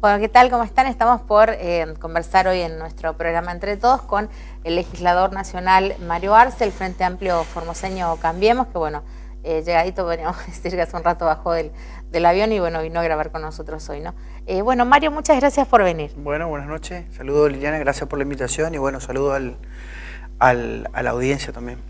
Bueno, ¿qué tal? ¿Cómo están? Estamos por conversar hoy en nuestro programa Entre Todos con el legislador nacional Mario Arce, el Frente Amplio Formoseño Cambiemos, que bueno, llegadito, podríamos decir que hace un rato bajó del avión y bueno, vino a grabar con nosotros hoy, ¿no? Bueno, Mario, muchas gracias por venir. Bueno, buenas noches. Saludos, Liliana, gracias por la invitación y bueno, saludo a la audiencia también.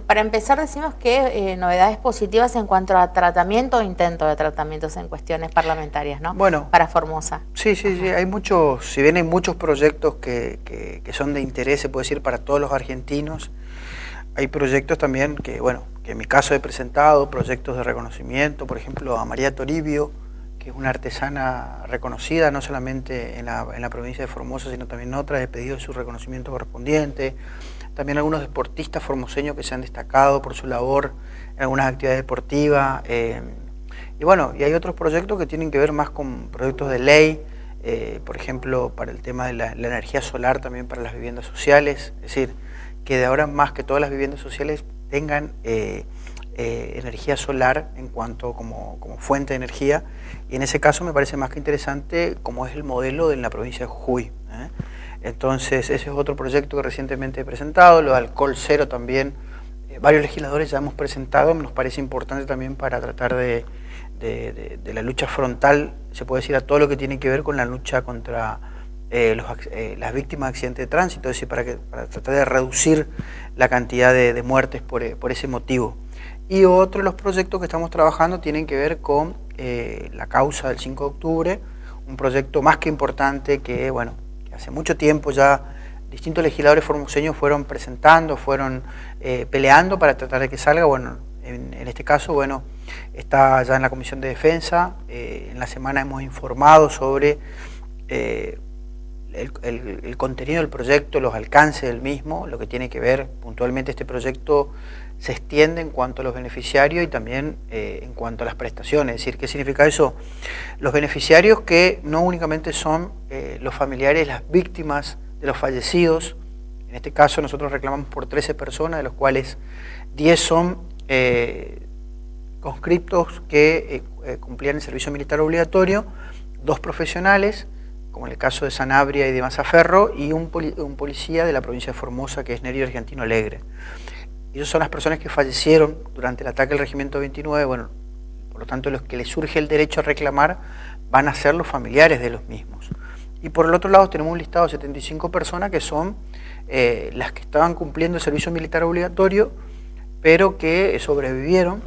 Para empezar, decimos que novedades positivas en cuanto a tratamiento o intento de tratamientos en cuestiones parlamentarias, ¿no? Bueno, para Formosa. Sí, hay muchos, si bien hay muchos proyectos que son de interés, se puede decir, para todos los argentinos, hay proyectos también que, bueno, que en mi caso he presentado, proyectos de reconocimiento, por ejemplo, a María Toribio, que es una artesana reconocida, no solamente en la provincia de Formosa, sino también en otras, he pedido su reconocimiento correspondiente. También algunos deportistas formoseños que se han destacado por su labor en algunas actividades deportivas. Y bueno, y hay otros proyectos que tienen que ver más con proyectos de ley, por ejemplo, para el tema de la energía solar también para las viviendas sociales. Es decir, que de ahora más que todas las viviendas sociales tengan energía solar en cuanto como fuente de energía. Y en ese caso me parece más que interesante como es el modelo en la provincia de Jujuy. Entonces, ese es otro proyecto que recientemente he presentado, lo de alcohol cero también. Varios legisladores ya hemos presentado, nos parece importante también para tratar de la lucha frontal, se puede decir, a todo lo que tiene que ver con la lucha contra las víctimas de accidentes de tránsito, es decir, para tratar de reducir la cantidad de muertes por ese motivo. Y otro de los proyectos que estamos trabajando tienen que ver con la causa del 5 de octubre, un proyecto más que importante que, bueno, hace mucho tiempo ya distintos legisladores formoseños fueron presentando, fueron peleando para tratar de que salga. Bueno, en este caso, bueno, está ya en la Comisión de Defensa. En la semana hemos informado sobre el contenido del proyecto, los alcances del mismo, lo que tiene que ver puntualmente este proyecto se extiende en cuanto a los beneficiarios y también en cuanto a las prestaciones. Es decir, ¿qué significa eso? Los beneficiarios que no únicamente son los familiares, las víctimas de los fallecidos. En este caso nosotros reclamamos por 13 personas, de los cuales 10 son conscriptos que cumplían el servicio militar obligatorio, 2 profesionales, como en el caso de Sanabria y de Mazzaferro, y un policía de la provincia de Formosa, que es Nerio Argentino Alegre. Ellos son las personas que fallecieron durante el ataque al Regimiento 29, bueno, por lo tanto los que les surge el derecho a reclamar van a ser los familiares de los mismos. Y por el otro lado tenemos un listado de 75 personas que son las que estaban cumpliendo el servicio militar obligatorio, pero que sobrevivieron,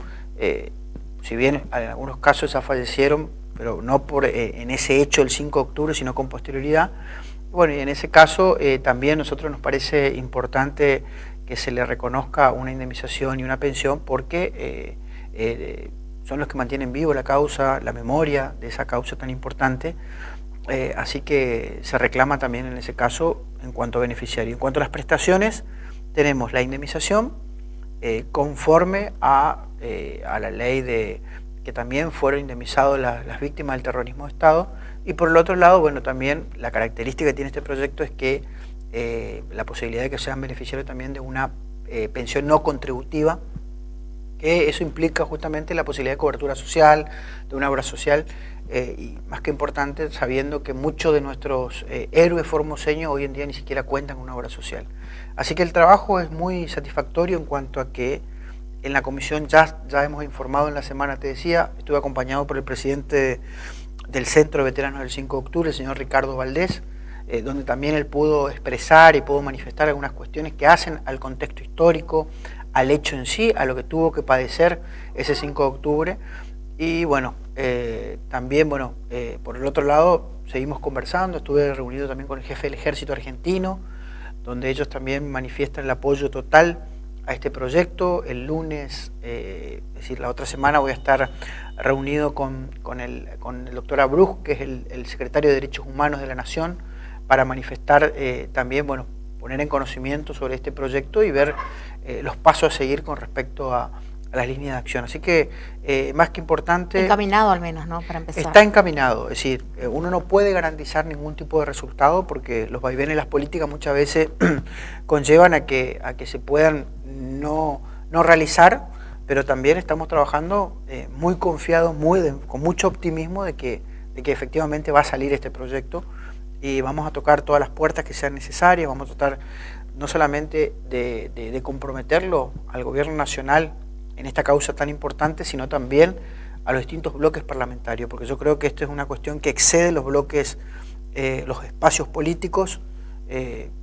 si bien en algunos casos ya fallecieron, pero no en ese hecho del 5 de octubre, sino con posterioridad. Bueno, y en ese caso también a nosotros nos parece importante que se le reconozca una indemnización y una pensión porque son los que mantienen vivo la causa, la memoria de esa causa tan importante. Así que se reclama también en ese caso en cuanto a beneficiario. En cuanto a las prestaciones, tenemos la indemnización conforme a la ley que también fueron indemnizados las víctimas del terrorismo de Estado. Y por el otro lado, bueno, también la característica que tiene este proyecto es que la posibilidad de que sean beneficiarios también de una pensión no contributiva, que eso implica justamente la posibilidad de cobertura social, de una obra social, y más que importante, sabiendo que muchos de nuestros héroes formoseños hoy en día ni siquiera cuentan con una obra social. Así que el trabajo es muy satisfactorio en cuanto a que en la comisión ya hemos informado en la semana, te decía, estuve acompañado por el presidente del Centro de Veteranos del 5 de octubre, el señor Ricardo Valdés, donde también él pudo expresar y pudo manifestar algunas cuestiones que hacen al contexto histórico, al hecho en sí, a lo que tuvo que padecer ese 5 de octubre. Y bueno, también, bueno, por el otro lado, seguimos conversando, estuve reunido también con el jefe del Ejército Argentino, donde ellos también manifiestan el apoyo total a este proyecto. El lunes, es decir, la otra semana voy a estar reunido con el doctor Abruz, que es el secretario de Derechos Humanos de la Nación, para manifestar también, bueno, poner en conocimiento sobre este proyecto y ver los pasos a seguir con respecto a las líneas de acción. Así que, más que importante... Encaminado al menos, ¿no? Para empezar. Está encaminado, es decir, uno no puede garantizar ningún tipo de resultado porque los vaivenes de las políticas muchas veces conllevan a que se puedan no realizar, pero también estamos trabajando muy confiados, con mucho optimismo de que de que efectivamente va a salir este proyecto y vamos a tocar todas las puertas que sean necesarias, vamos a tratar no solamente de comprometerlo al gobierno nacional en esta causa tan importante, sino también a los distintos bloques parlamentarios, porque yo creo que esto es una cuestión que excede los bloques, los espacios políticos.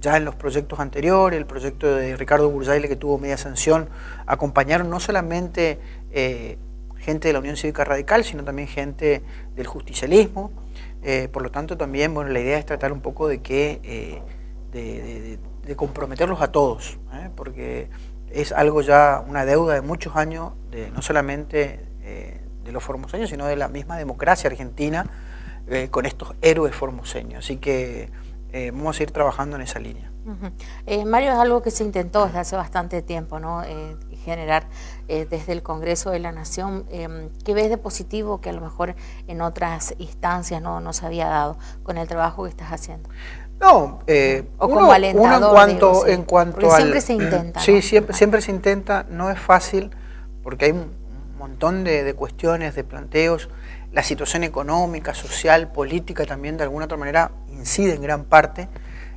Ya en los proyectos anteriores, el proyecto de Ricardo Burjaile, que tuvo media sanción, acompañaron no solamente gente de la Unión Cívica Radical, sino también gente del justicialismo. Por lo tanto, también bueno, la idea es tratar un poco de que de comprometerlos a todos, porque es algo ya, una deuda de muchos años, no solamente de los formoseños, sino de la misma democracia argentina, con estos héroes formoseños. Así que vamos a ir trabajando en esa línea. Mario, es algo que se intentó desde hace bastante tiempo, ¿no? Generar desde el Congreso de la Nación. ¿Qué ves de positivo que a lo mejor en otras instancias no se había dado con el trabajo que estás haciendo? No, o como alentador, en cuanto al... siempre se intenta. Sí, ¿no? siempre se intenta, no es fácil, porque hay un montón de cuestiones, de planteos. La situación económica, social, política también de alguna otra manera incide en gran parte,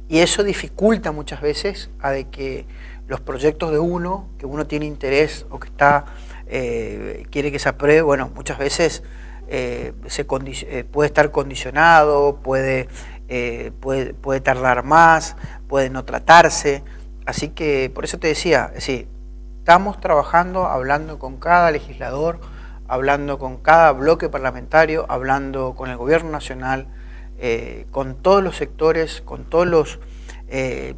y eso dificulta muchas veces a de que los proyectos de uno, que uno tiene interés o que está quiere que se apruebe, bueno, muchas veces puede estar condicionado, puede tardar más, puede no tratarse. Así que por eso te decía, estamos trabajando, hablando con cada legislador, hablando con cada bloque parlamentario, hablando con el gobierno nacional, con todos los sectores, con todos los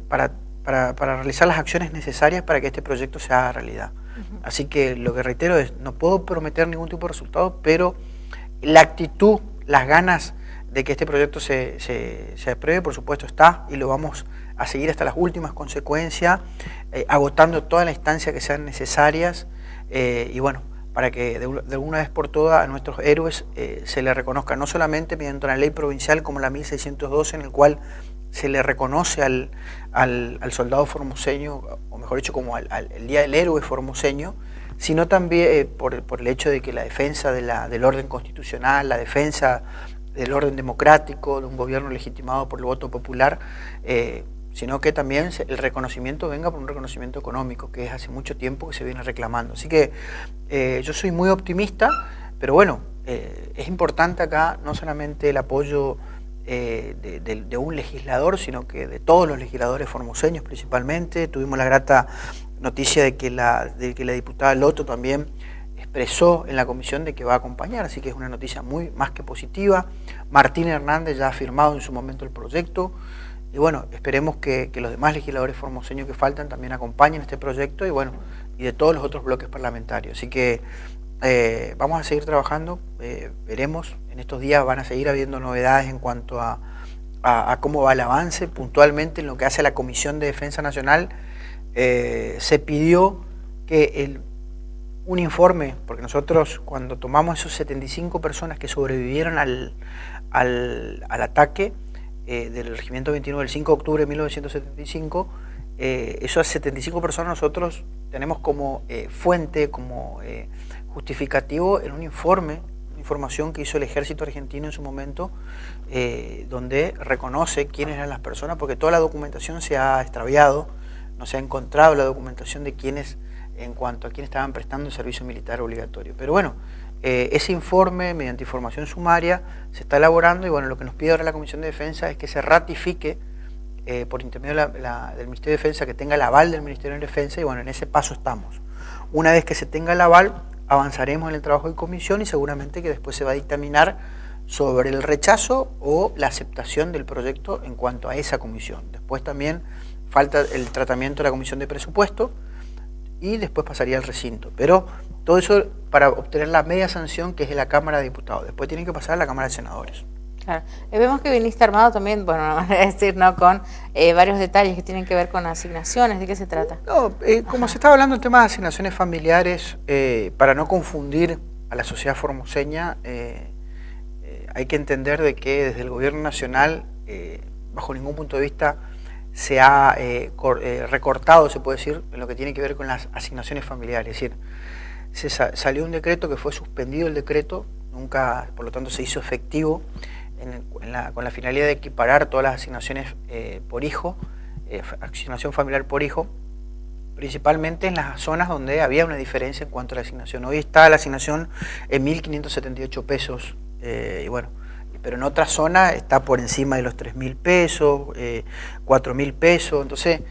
para realizar las acciones necesarias para que este proyecto se haga realidad. Así que lo que reitero es, no puedo prometer ningún tipo de resultado, pero la actitud, las ganas de que este proyecto se apruebe, por supuesto está, y lo vamos a seguir hasta las últimas consecuencias, agotando todas las instancias que sean necesarias, y bueno, para que de alguna vez por todas a nuestros héroes se les reconozca, no solamente mediante una ley provincial como la 1612, en el cual se le reconoce al soldado formoseño, o mejor dicho, como el Día del Héroe formoseño, sino también por el hecho de que la defensa del orden constitucional, la defensa del orden democrático, de un gobierno legitimado por el voto popular, sino que también el reconocimiento venga por un reconocimiento económico, que es hace mucho tiempo que se viene reclamando. Así que yo soy muy optimista, pero bueno, es importante acá no solamente el apoyo de un legislador, sino que de todos los legisladores formoseños principalmente. Tuvimos la grata noticia de que la diputada Loto también expresó en la comisión de que va a acompañar, así que es una noticia más que positiva. Martín Hernández ya ha firmado en su momento el proyecto, y bueno, esperemos que los demás legisladores formoseños que faltan también acompañen este proyecto, y bueno, y de todos los otros bloques parlamentarios. Así que vamos a seguir trabajando, veremos, en estos días van a seguir habiendo novedades en cuanto a cómo va el avance. Puntualmente en lo que hace la Comisión de Defensa Nacional, se pidió que un informe, porque nosotros cuando tomamos esos 75 personas que sobrevivieron al ataque del Regimiento 21 del 5 de octubre de 1975, esas 75 personas nosotros tenemos como fuente, como justificativo en un informe, una información que hizo el Ejército Argentino en su momento, donde reconoce quiénes eran las personas, porque toda la documentación se ha extraviado, no se ha encontrado la documentación de quiénes, en cuanto a quiénes estaban prestando el servicio militar obligatorio. Pero bueno, ese informe, mediante información sumaria, se está elaborando, y bueno, lo que nos pide ahora la Comisión de Defensa es que se ratifique por intermedio del Ministerio de Defensa, que tenga el aval del Ministerio de Defensa, y bueno, en ese paso estamos. Una vez que se tenga el aval, avanzaremos en el trabajo de comisión, y seguramente que después se va a dictaminar sobre el rechazo o la aceptación del proyecto en cuanto a esa comisión. Después también falta el tratamiento de la Comisión de Presupuesto, y después pasaría al recinto. Pero todo eso para obtener la media sanción, que es de la Cámara de Diputados. Después tienen que pasar a la Cámara de Senadores. Claro. Vemos que viniste armado también, bueno, una manera de decir, ¿no? Con varios detalles que tienen que ver con asignaciones. ¿De qué se trata? No, como se estaba hablando del tema de asignaciones familiares, para no confundir a la sociedad formoseña, hay que entender de que desde el gobierno nacional, bajo ningún punto de vista, se ha recortado, se puede decir, en lo que tiene que ver con las asignaciones familiares. Es decir, salió un decreto que fue suspendido, el decreto nunca, por lo tanto, se hizo efectivo con la finalidad de equiparar todas las asignaciones por hijo, asignación familiar por hijo, principalmente en las zonas donde había una diferencia en cuanto a la asignación. Hoy está la asignación en 1.578 pesos, y bueno, pero en otra zona está por encima de los 3.000 pesos, 4.000 pesos, entonces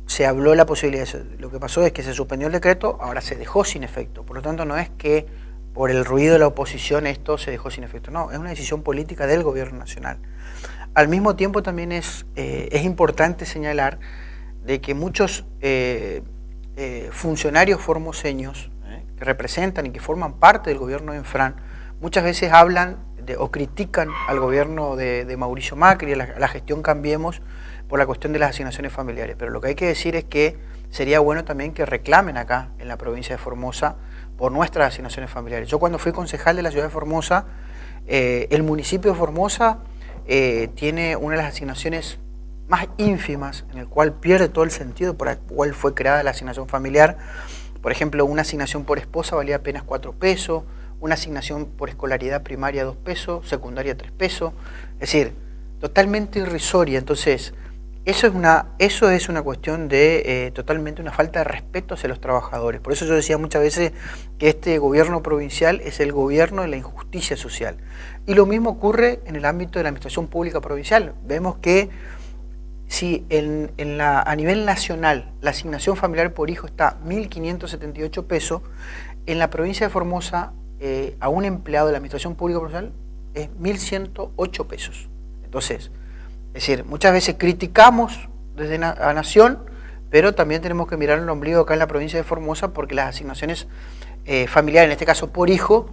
se habló la posibilidad. Lo que pasó es que se suspendió el decreto, ahora se dejó sin efecto, por lo tanto no es que por el ruido de la oposición esto se dejó sin efecto, no, es una decisión política del gobierno nacional. Al mismo tiempo también es importante señalar de que muchos funcionarios formoseños que representan y que forman parte del gobierno de Enfrán, muchas veces hablan o critican al gobierno de Mauricio Macri, a la gestión Cambiemos, por la cuestión de las asignaciones familiares. Pero lo que hay que decir es que sería bueno también que reclamen acá en la provincia de Formosa por nuestras asignaciones familiares. Yo cuando fui concejal de la ciudad de Formosa, el municipio de Formosa tiene una de las asignaciones más ínfimas, en el cual pierde todo el sentido por el cual fue creada la asignación familiar. Por ejemplo, una asignación por esposa valía apenas 4 pesos, una asignación por escolaridad primaria 2 pesos, secundaria 3 pesos, es decir, totalmente irrisoria. Entonces, eso es una cuestión de totalmente una falta de respeto hacia los trabajadores. Por eso yo decía muchas veces que este gobierno provincial es el gobierno de la injusticia social. Y lo mismo ocurre en el ámbito de la administración pública provincial. Vemos que si a nivel nacional la asignación familiar por hijo está 1.578 pesos, en la provincia de Formosa a un empleado de la administración pública provincial es 1.108 pesos. Entonces, es decir, muchas veces criticamos desde la nación, pero también tenemos que mirar el ombligo acá en la provincia de Formosa, porque las asignaciones familiares, en este caso por hijo,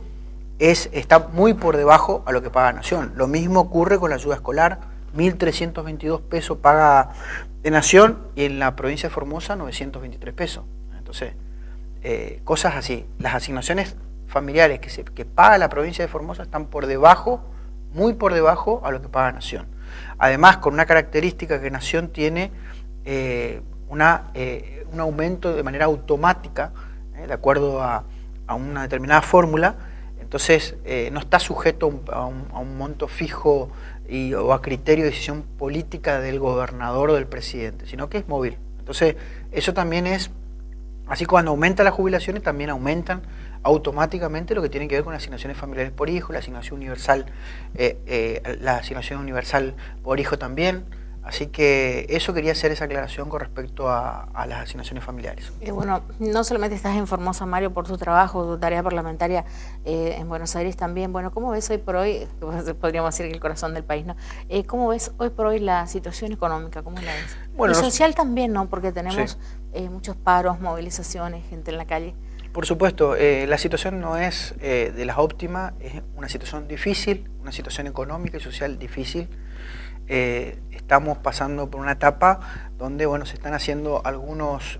está muy por debajo a lo que paga Nación. Lo mismo ocurre con la ayuda escolar, 1.322 pesos paga de Nación y en la provincia de Formosa 923 pesos. Entonces, cosas así. Las asignaciones familiares que paga la provincia de Formosa están por debajo, muy por debajo a lo que paga Nación. Además, con una característica que Nación tiene un aumento de manera automática, de acuerdo a una determinada fórmula, entonces no está sujeto a un monto fijo o a criterio de decisión política del gobernador o del presidente, sino que es móvil. Entonces, eso también es, así cuando aumentan las jubilaciones, también aumentan automáticamente lo que tiene que ver con las asignaciones familiares por hijo, la asignación universal por hijo también. Así que eso quería hacer esa aclaración con respecto a las asignaciones familiares. Bueno, no solamente estás en Formosa, Mario, por tu trabajo, tu tarea parlamentaria en Buenos Aires también. Bueno, ¿cómo ves hoy por hoy, podríamos decir que el corazón del país, ¿no? ¿Cómo ves hoy por hoy la situación económica? ¿Cómo la ves? Bueno, y social también, ¿no? Porque tenemos muchos paros, movilizaciones, gente en la calle. Por supuesto, la situación no es de las óptimas, es una situación difícil, una situación económica y social difícil. Estamos pasando por una etapa donde se están haciendo algunas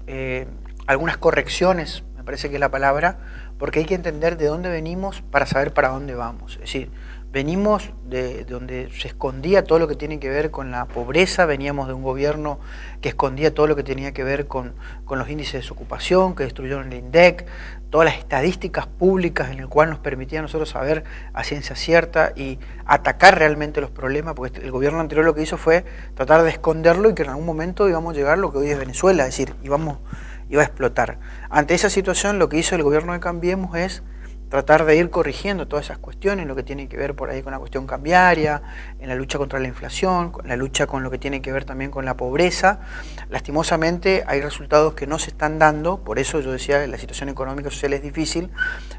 correcciones, me parece que es la palabra, porque hay que entender de dónde venimos para saber para dónde vamos. Es decir, venimos de donde se escondía todo lo que tiene que ver con la pobreza, veníamos de un gobierno que escondía todo lo que tenía que ver con los índices de desocupación, que destruyeron el INDEC, todas las estadísticas públicas en el cual nos permitía a nosotros saber a ciencia cierta y atacar realmente los problemas, porque el gobierno anterior lo que hizo fue tratar de esconderlo y que en algún momento íbamos a llegar a lo que hoy es Venezuela, es decir, iba a explotar. Ante esa situación lo que hizo el gobierno de Cambiemos es tratar de ir corrigiendo todas esas cuestiones, lo que tiene que ver por ahí con la cuestión cambiaria, en la lucha contra la inflación, con la lucha con lo que tiene que ver también con la pobreza. Lastimosamente hay resultados que no se están dando, por eso yo decía que la situación económica y social es difícil,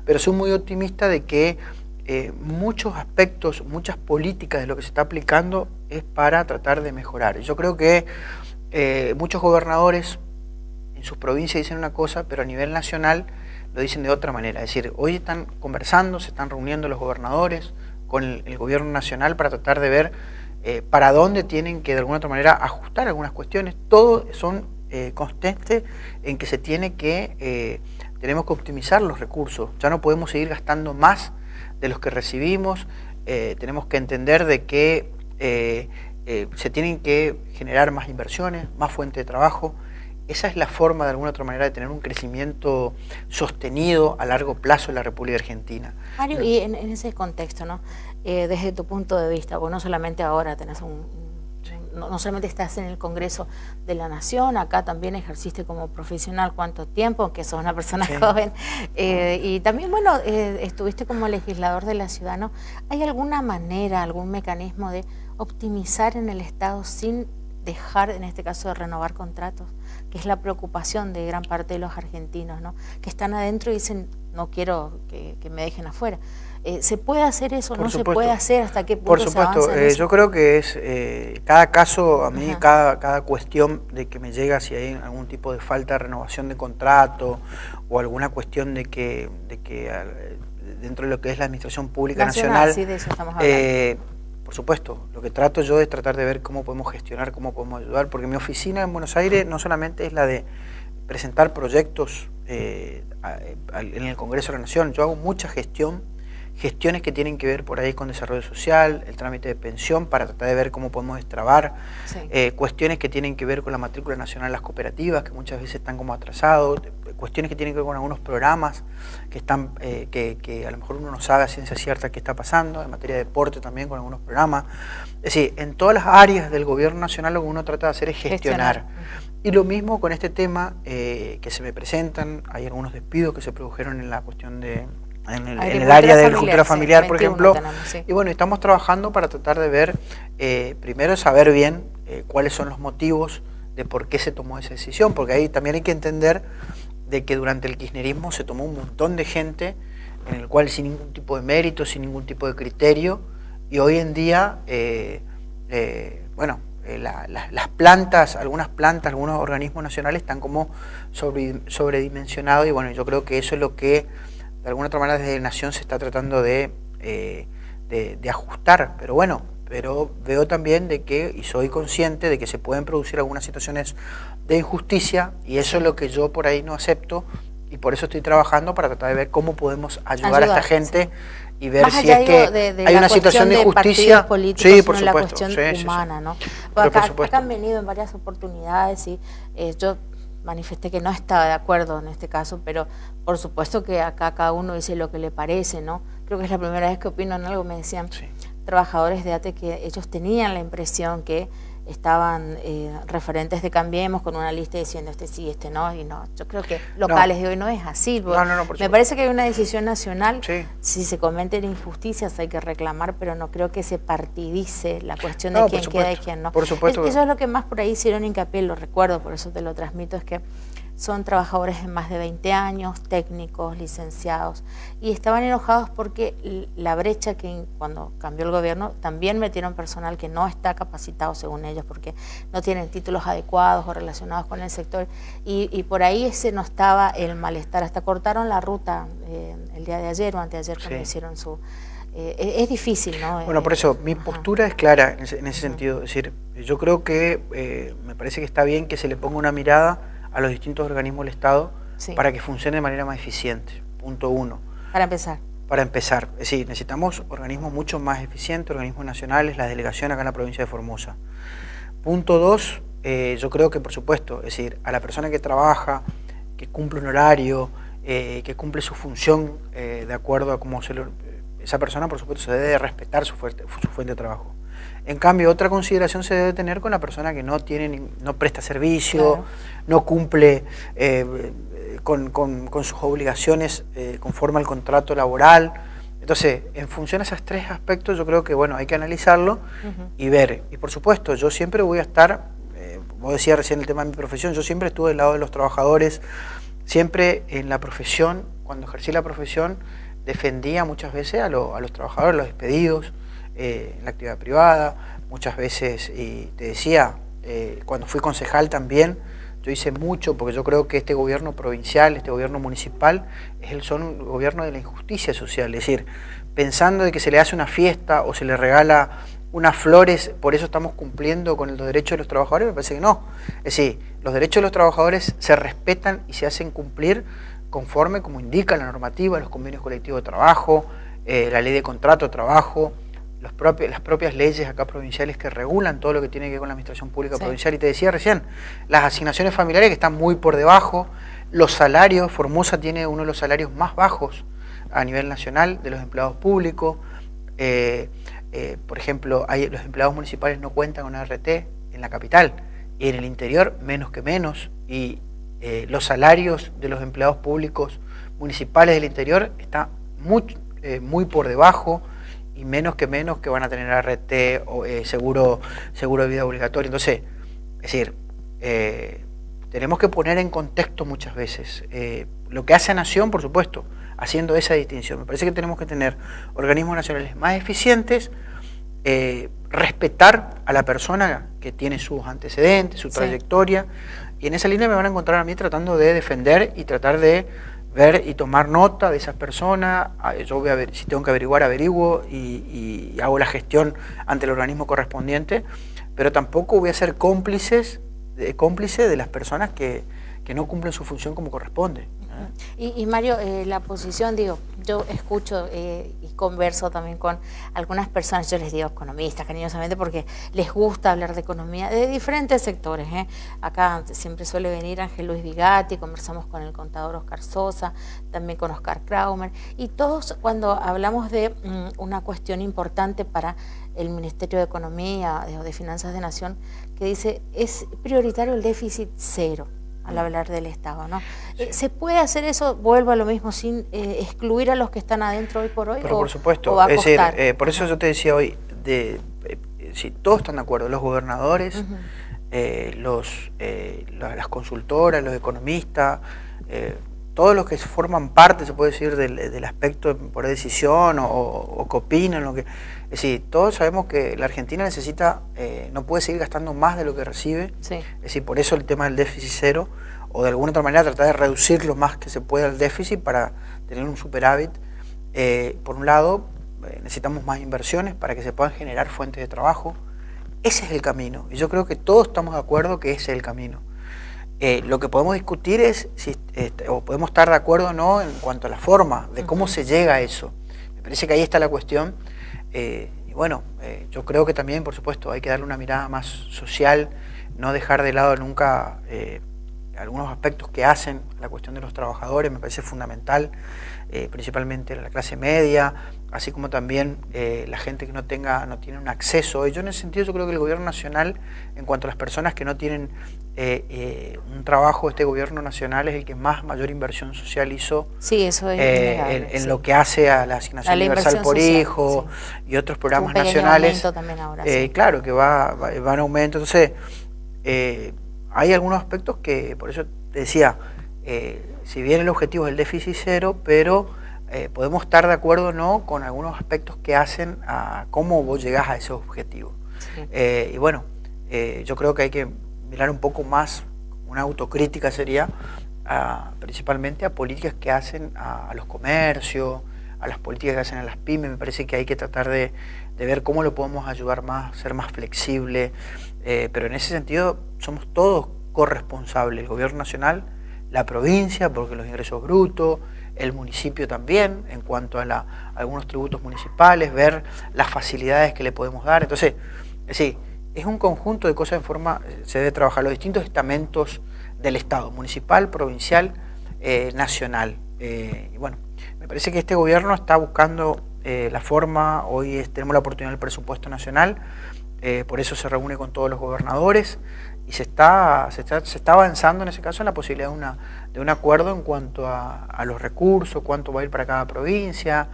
pero soy muy optimista de que muchos aspectos, muchas políticas de lo que se está aplicando es para tratar de mejorar. Yo creo que muchos gobernadores en sus provincias dicen una cosa, pero a nivel nacional lo dicen de otra manera. Es decir, hoy están conversando, se están reuniendo los gobernadores con el gobierno nacional para tratar de ver para dónde tienen que de alguna otra manera ajustar algunas cuestiones. Todos son constantes en que tenemos que optimizar los recursos. Ya no podemos seguir gastando más de los que recibimos. Tenemos que entender de que se tienen que generar más inversiones, más fuente de trabajo, esa es la forma de alguna otra manera de tener un crecimiento sostenido a largo plazo en la República Argentina. Mario, y en ese contexto, ¿no? Desde tu punto de vista, vos no solamente ahora tenés no solamente estás en el Congreso de la Nación, acá también ejerciste como profesional cuánto tiempo, aunque sos una persona joven, y también, bueno, estuviste como legislador de la ciudad, ¿no? ¿Hay alguna manera, algún mecanismo de optimizar en el Estado sin dejar, en este caso, de renovar contratos? Que es la preocupación de gran parte de los argentinos, ¿no? Que están adentro y dicen, no quiero que me dejen afuera. ¿Se puede hacer eso? ¿No se puede hacer? ¿Hasta qué punto Por supuesto, se avanza en eso? yo creo que es cada caso, a mí cada cuestión de que me llega si hay algún tipo de falta de renovación de contrato o alguna cuestión de que dentro de lo que es la administración pública nacional, sí, de eso estamos hablando. por supuesto, lo que trato yo es tratar de ver cómo podemos gestionar, cómo podemos ayudar, porque mi oficina en Buenos Aires no solamente es la de presentar proyectos en el Congreso de la Nación, yo hago mucha gestiones que tienen que ver por ahí con desarrollo social, el trámite de pensión para tratar de ver cómo podemos destrabar, cuestiones que tienen que ver con la matrícula nacional de las cooperativas, que muchas veces están como atrasados, cuestiones que tienen que ver con algunos programas que están que a lo mejor uno no sabe a ciencia cierta qué está pasando, en materia de deporte también con algunos programas. Es decir, en todas las áreas del gobierno nacional lo que uno trata de hacer es gestionar. Y lo mismo con este tema que se me presentan, hay algunos despidos que se produjeron en la cuestión de... En el área de agricultura familiar, por ejemplo, y bueno, estamos trabajando para tratar de ver, primero saber bien cuáles son los motivos de por qué se tomó esa decisión, porque ahí también hay que entender de que durante el kirchnerismo se tomó un montón de gente, en el cual sin ningún tipo de mérito, sin ningún tipo de criterio, y hoy en día, bueno, las plantas, algunos organismos nacionales están como sobredimensionados, y bueno, yo creo que eso es lo que de alguna otra manera desde la Nación se está tratando de ajustar, pero bueno, veo también de que, y soy consciente de que se pueden producir algunas situaciones de injusticia, y eso es lo que yo por ahí no acepto, y por eso estoy trabajando para tratar de ver cómo podemos ayudar a esta gente y ver más si es que hay una situación de injusticia. Sí, por supuesto. La cuestión humana, ¿no? Acá han venido en varias oportunidades y yo manifesté que no estaba de acuerdo en este caso, pero por supuesto que acá cada uno dice lo que le parece, ¿no? Creo que es la primera vez que opino en algo, me decían trabajadores de ATE que ellos tenían la impresión que estaban referentes de Cambiemos con una lista diciendo este sí, este no, y no. Yo creo que locales de hoy no es así. Me parece que hay una decisión nacional, si se cometen injusticias hay que reclamar, pero no creo que se partidice la cuestión de quién queda y quién no. Por supuesto. Eso es lo que más por ahí hicieron hincapié, lo recuerdo, por eso te lo transmito, es que son trabajadores de más de 20 años, técnicos, licenciados, y estaban enojados porque la brecha que cuando cambió el gobierno también metieron personal que no está capacitado según ellos porque no tienen títulos adecuados o relacionados con el sector, y por ahí ese no estaba el malestar, hasta cortaron la ruta el día de ayer o anteayer cuando hicieron su... es difícil, ¿no? Bueno, por eso, mi postura es clara en ese sentido, es decir, yo creo que me parece que está bien que se le ponga una mirada a los distintos organismos del Estado para que funcione de manera más eficiente, punto uno. Para empezar. Para empezar, es decir, necesitamos organismos mucho más eficientes, organismos nacionales, las delegaciones acá en la provincia de Formosa. Punto dos, yo creo que por supuesto, es decir, a la persona que trabaja, que cumple un horario, que cumple su función de acuerdo a cómo esa persona por supuesto se debe respetar su fuente de trabajo. En cambio, otra consideración se debe tener con la persona que no presta servicio, no cumple con sus obligaciones conforme al contrato laboral. Entonces, en función a esos tres aspectos, yo creo que bueno, hay que analizarlo y ver. Y por supuesto, yo siempre voy a estar, vos decías recién el tema de mi profesión, yo siempre estuve del lado de los trabajadores, siempre en la profesión, cuando ejercí la profesión, defendía muchas veces a los trabajadores, los despedidos, en la actividad privada, muchas veces, y te decía, cuando fui concejal también, yo hice mucho, porque yo creo que este gobierno provincial, este gobierno municipal, son un gobierno de la injusticia social, es decir, pensando de que se le hace una fiesta o se le regala unas flores, por eso estamos cumpliendo con los derechos de los trabajadores, me parece que no. Es decir, los derechos de los trabajadores se respetan y se hacen cumplir conforme como indica la normativa, los convenios colectivos de trabajo, la ley de contrato de trabajo, las propias leyes acá provinciales que regulan todo lo que tiene que ver con la administración pública sí. provincial. Y te decía recién, las asignaciones familiares que están muy por debajo, los salarios, Formosa tiene uno de los salarios más bajos a nivel nacional de los empleados públicos. Por ejemplo, los empleados municipales no cuentan con ART en la capital, y en el interior menos que menos, y los salarios de los empleados públicos municipales del interior están muy por debajo, y menos que van a tener ART o seguro de vida obligatorio. Entonces, es decir, tenemos que poner en contexto muchas veces lo que hace Nación, por supuesto, haciendo esa distinción. Me parece que tenemos que tener organismos nacionales más eficientes, respetar a la persona que tiene sus antecedentes, su trayectoria, y en esa línea me van a encontrar a mí tratando de defender y tratar de ver y tomar nota de esas personas. Yo voy a ver, si tengo que averiguar, averiguo y hago la gestión ante el organismo correspondiente, pero tampoco voy a ser cómplice de las personas que no cumplen su función como corresponde. Y Mario, la posición, digo, yo escucho y converso también con algunas personas, yo les digo economistas cariñosamente porque les gusta hablar de economía de diferentes sectores. Acá siempre suele venir Ángel Luis Vigatti, conversamos con el contador Oscar Sosa, también con Oscar Kraumer, y todos cuando hablamos de una cuestión importante para el Ministerio de Economía o de Finanzas de Nación, que dice es prioritario el déficit cero al hablar del Estado, ¿no? Sí. ¿Se puede hacer eso, vuelvo a lo mismo, sin excluir a los que están adentro hoy por hoy? Pero por supuesto, ¿o va a es decir, costar? por eso yo te decía hoy, si todos están de acuerdo, los gobernadores, las consultoras, los economistas, todos los que forman parte, se puede decir, del aspecto por decisión o que opinan, es decir, todos sabemos que la Argentina necesita, no puede seguir gastando más de lo que recibe, sí. Es decir, por eso el tema del déficit cero, o de alguna otra manera tratar de reducir lo más que se pueda el déficit para tener un superávit. Por un lado, necesitamos más inversiones para que se puedan generar fuentes de trabajo. Ese es el camino, y yo creo que todos estamos de acuerdo que ese es el camino. Lo que podemos discutir es si o podemos estar de acuerdo o no en cuanto a la forma de cómo se llega a eso. Me parece que ahí está la cuestión. Y bueno, yo creo que también, por supuesto, hay que darle una mirada más social, no dejar de lado nunca algunos aspectos que hacen la cuestión de los trabajadores. Me parece fundamental, principalmente la clase media, así como también la gente que no tiene un acceso. Yo en ese sentido yo creo que el gobierno nacional, en cuanto a las personas que no tienen un trabajo, este gobierno nacional es el que mayor inversión social hizo. Sí, eso es en lo que hace a la asignación universal por hijo, sí, y otros programas nacionales. También ahora, sí. Claro, que va en aumento. Entonces, hay algunos aspectos que, por eso te decía, si bien el objetivo es el déficit cero, pero podemos estar de acuerdo o no con algunos aspectos que hacen a cómo vos llegás a ese objetivo. Sí. Y bueno, yo creo que hay que mirar un poco más, una autocrítica sería, principalmente a políticas que hacen a los comercios, a las políticas que hacen a las pymes. Me parece que hay que tratar de ver cómo lo podemos ayudar más, ser más flexible, pero en ese sentido somos todos corresponsables, el gobierno nacional, la provincia, porque los ingresos brutos, el municipio también, en cuanto a algunos tributos municipales, ver las facilidades que le podemos dar. Entonces, sí, es un conjunto de cosas se debe trabajar los distintos estamentos del Estado, municipal, provincial, nacional. Y bueno, me parece que este gobierno está buscando la forma. Hoy tenemos la oportunidad del presupuesto nacional, por eso se reúne con todos los gobernadores y se está avanzando en ese caso en la posibilidad de un acuerdo en cuanto a los recursos, cuánto va a ir para cada provincia.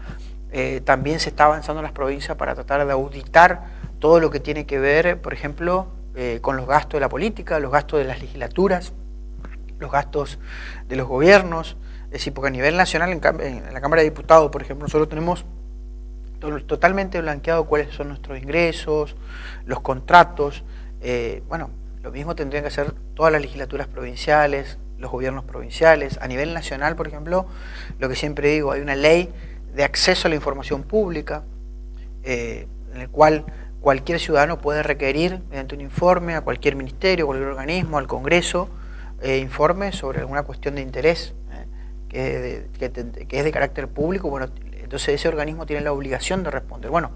También se está avanzando en las provincias para tratar de auditar todo lo que tiene que ver, por ejemplo, con los gastos de la política, los gastos de las legislaturas, los gastos de los gobiernos. Es decir, porque a nivel nacional, en la Cámara de Diputados, por ejemplo, nosotros tenemos totalmente blanqueado cuáles son nuestros ingresos, los contratos. Bueno, lo mismo tendrían que hacer todas las legislaturas provinciales, los gobiernos provinciales. A nivel nacional, por ejemplo, lo que siempre digo, hay una ley de acceso a la información pública, en el cual cualquier ciudadano puede requerir mediante un informe a cualquier ministerio, cualquier organismo, al Congreso, informe sobre alguna cuestión de interés que es de carácter público. Bueno, entonces ese organismo tiene la obligación de responder. Bueno,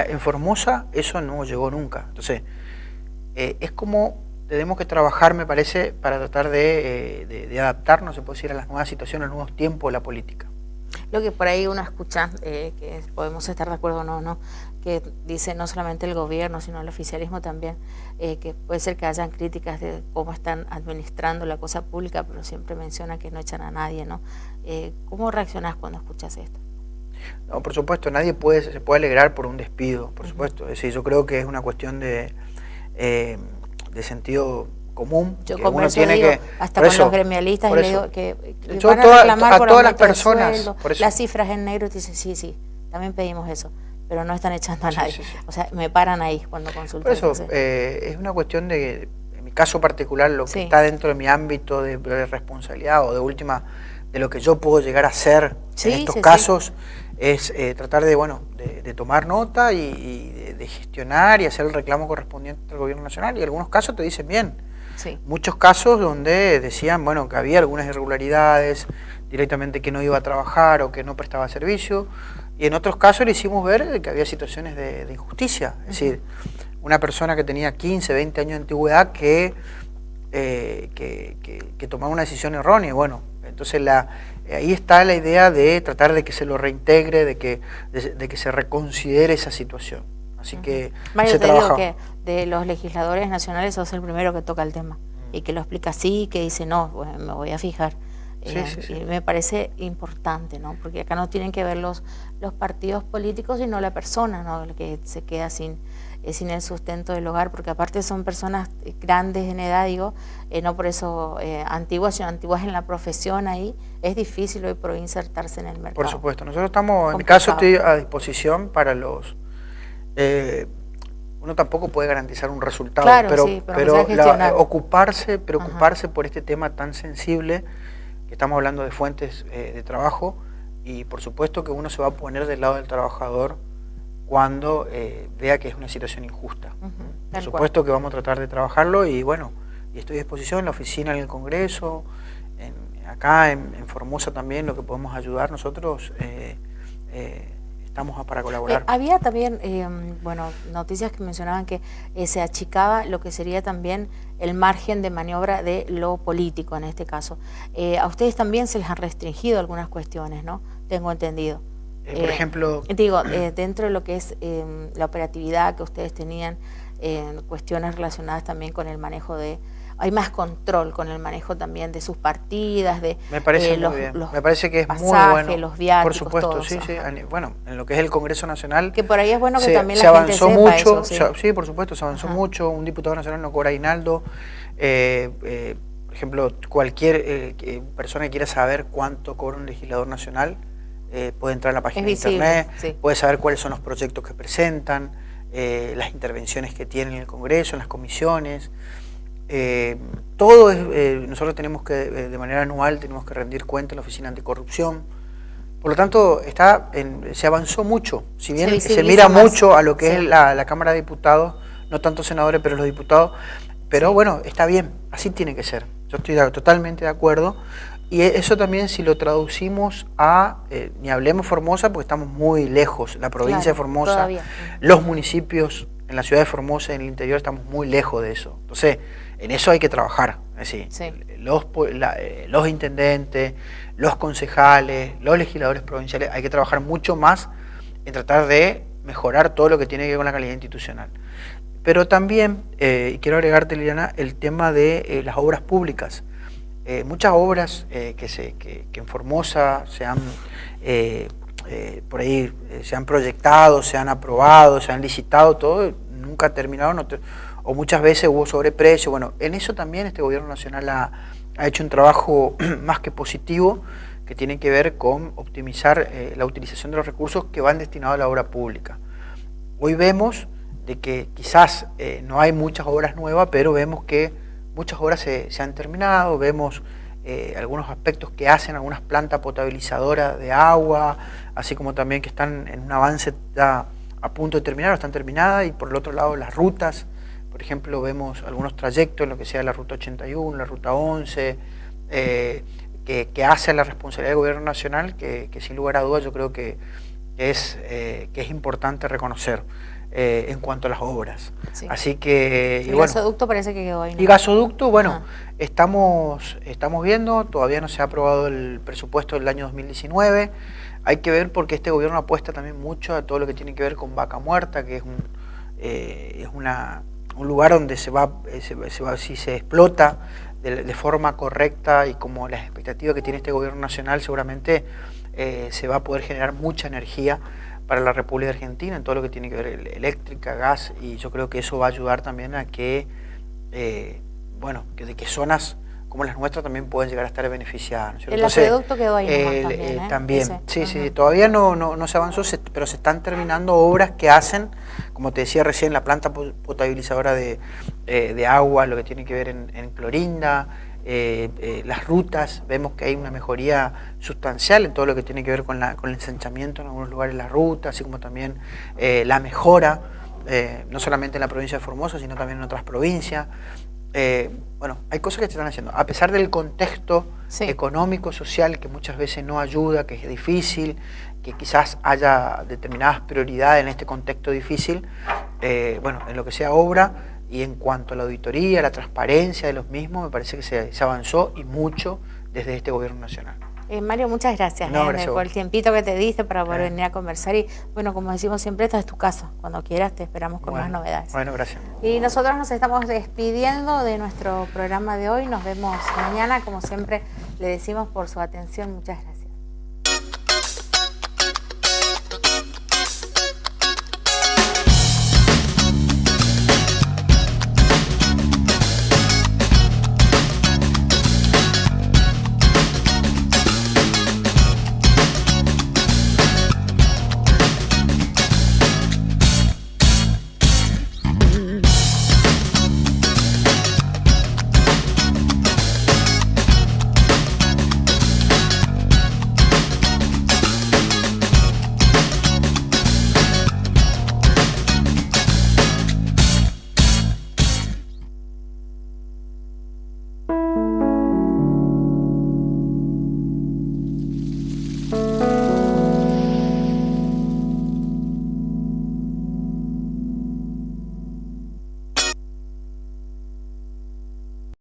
En Formosa eso no llegó nunca. Entonces, es como tenemos que trabajar, me parece, para tratar de adaptarnos, se puede decir, a las nuevas situaciones, a los nuevos tiempos de la política. Lo que por ahí uno escucha, que podemos estar de acuerdo o no, que dice no solamente el gobierno, sino el oficialismo también, que puede ser que hayan críticas de cómo están administrando la cosa pública, pero siempre menciona que no echan a nadie, ¿no? ¿Cómo reaccionás cuando escuchas esto? No, por supuesto, nadie se puede alegrar por un despido, por supuesto. Es decir, yo creo que es una cuestión de sentido común. Yo que converso, uno tiene digo, que, hasta con eso, los gremialistas y le digo que yo van a reclamar por a todas las aumento de personas, sueldo, por eso. las cifras en negro, y te dicen sí, también pedimos eso, pero no están echando a Sí, nadie. sí, sí. O sea, me paran ahí cuando consultan. Por eso, es una cuestión de, en mi caso particular, lo que Sí. está dentro de mi ámbito de responsabilidad o de última, de lo que yo puedo llegar a hacer Sí, en estos sí, casos, es tratar de, bueno, de tomar nota y de gestionar y hacer el reclamo correspondiente al gobierno nacional. Y en algunos casos te dicen bien. Sí. Muchos casos donde decían, bueno, que había algunas irregularidades, directamente que no iba a trabajar o que no prestaba servicio, y en otros casos le hicimos ver que había situaciones de injusticia, es decir, una persona que tenía 15, 20 años de antigüedad que tomaba una decisión errónea, y bueno, entonces ahí está la idea de tratar de que se lo reintegre, de que se reconsidere esa situación. Así que Mario, se te trabaja. digo que de los legisladores nacionales sos el primero que toca el tema y que lo explica así, que dice no, bueno, me voy a fijar. Sí, sí. Y me parece importante, ¿no? Porque acá no tienen que ver los partidos políticos, sino la persona, ¿no? El que se queda sin el sustento del hogar, porque aparte son personas grandes en edad, digo, no por eso antiguas, sino antiguas en la profesión ahí. Es difícil hoy por hoy insertarse en el mercado. Por supuesto, nosotros estamos, en mi caso estoy a disposición para los... uno tampoco puede garantizar un resultado, claro, pero, sí, pero preocuparse por este tema tan sensible, que estamos hablando de fuentes de trabajo, y por supuesto que uno se va a poner del lado del trabajador cuando vea que es una situación injusta. Por supuesto que vamos a tratar de trabajarlo, y bueno, y estoy a disposición en la oficina, en el Congreso, acá en Formosa también, lo que podemos ayudar nosotros, estamos para colaborar. Había también, bueno, noticias que mencionaban que se achicaba lo que sería también el margen de maniobra de lo político en este caso. A ustedes también se les han restringido algunas cuestiones, ¿no? Tengo entendido. Por ejemplo... Digo, dentro de lo que es la operatividad que ustedes tenían, cuestiones relacionadas también con el manejo de... Hay más control con el manejo también de sus partidas, de me parece muy bien. Me parece que es pasajes, muy bueno. Los viáticos, por supuesto, todo sí, eso. sí. Bueno, en lo que es el Congreso Nacional... Que por ahí es bueno que también se la avanzó gente sepa mucho, eso, sí, por supuesto, se avanzó mucho. Un diputado nacional no cobra aguinaldo. Por ejemplo, cualquier persona que quiera saber cuánto cobra un legislador nacional puede entrar a la página de internet, puede saber cuáles son los proyectos que presentan, las intervenciones que tienen en el Congreso, en las comisiones. Todo es, nosotros tenemos que, de manera anual, tenemos que rendir cuenta en la Oficina Anticorrupción. Por lo tanto, se avanzó mucho. Si bien se mira mucho a lo que es la Cámara de Diputados, no tanto senadores, pero los diputados, pero bueno, está bien, así tiene que ser. Yo estoy totalmente de acuerdo. Y eso también, si lo traducimos ni hablemos Formosa, porque estamos muy lejos, la provincia de Formosa, todavía. Los municipios en la ciudad de Formosa, en el interior, estamos muy lejos de eso. Entonces, en eso hay que trabajar. Es decir, los intendentes, los concejales, los legisladores provinciales, hay que trabajar mucho más en tratar de mejorar todo lo que tiene que ver con la calidad institucional. Pero también, y quiero agregarte, Liliana, el tema de las obras públicas. Muchas obras que en Formosa se han por ahí se han proyectado, se han aprobado, se han licitado, todo, nunca terminaron, o muchas veces hubo sobreprecio. Bueno, en eso también este gobierno nacional ha hecho un trabajo más que positivo, que tiene que ver con optimizar la utilización de los recursos que van destinados a la obra pública. Hoy vemos de que quizás no hay muchas obras nuevas, pero vemos que muchas obras se han terminado, vemos algunos aspectos que hacen algunas plantas potabilizadoras de agua, así como también que están en un avance ya a punto de terminar o están terminadas, y por el otro lado las rutas, por ejemplo vemos algunos trayectos en lo que sea la ruta 81, la ruta 11, que hace la responsabilidad del gobierno nacional, que sin lugar a dudas yo creo que que es importante reconocer en cuanto a las obras. Sí. Así que... El gasoducto parece que quedó ahí, ¿no? Y gasoducto, bueno, estamos viendo, todavía no se ha aprobado el presupuesto del año 2019. Hay que ver porque este gobierno apuesta también mucho a todo lo que tiene que ver con Vaca Muerta, que es un lugar donde si se explota de forma correcta y como las expectativas que tiene este gobierno nacional, seguramente se va a poder generar mucha energía para la República Argentina en todo lo que tiene que ver eléctrica, gas, y yo creo que eso va a ayudar también a que, de que zonas como las nuestras también pueden llegar a estar beneficiadas, ¿no? El acueducto quedó ahí nomás también, sí, todavía no se avanzó, pero se están terminando obras que hacen, como te decía recién, la planta potabilizadora de agua, lo que tiene que ver en Clorinda, las rutas, vemos que hay una mejoría sustancial en todo lo que tiene que ver con el ensanchamiento en algunos lugares de la ruta, así como también la mejora, no solamente en la provincia de Formosa, sino también en otras provincias. Hay cosas que se están haciendo, a pesar del contexto económico, social, que muchas veces no ayuda, que es difícil, que quizás haya determinadas prioridades en este contexto difícil, en lo que sea obra y en cuanto a la auditoría, la transparencia de los mismos, me parece que se avanzó y mucho desde este gobierno nacional. Mario, muchas gracias, por el tiempito que te diste para poder venir a conversar y como decimos siempre, esta es tu casa, cuando quieras te esperamos con más novedades. Bueno, gracias. Y nosotros nos estamos despidiendo de nuestro programa de hoy, nos vemos mañana, como siempre le decimos por su atención, muchas gracias.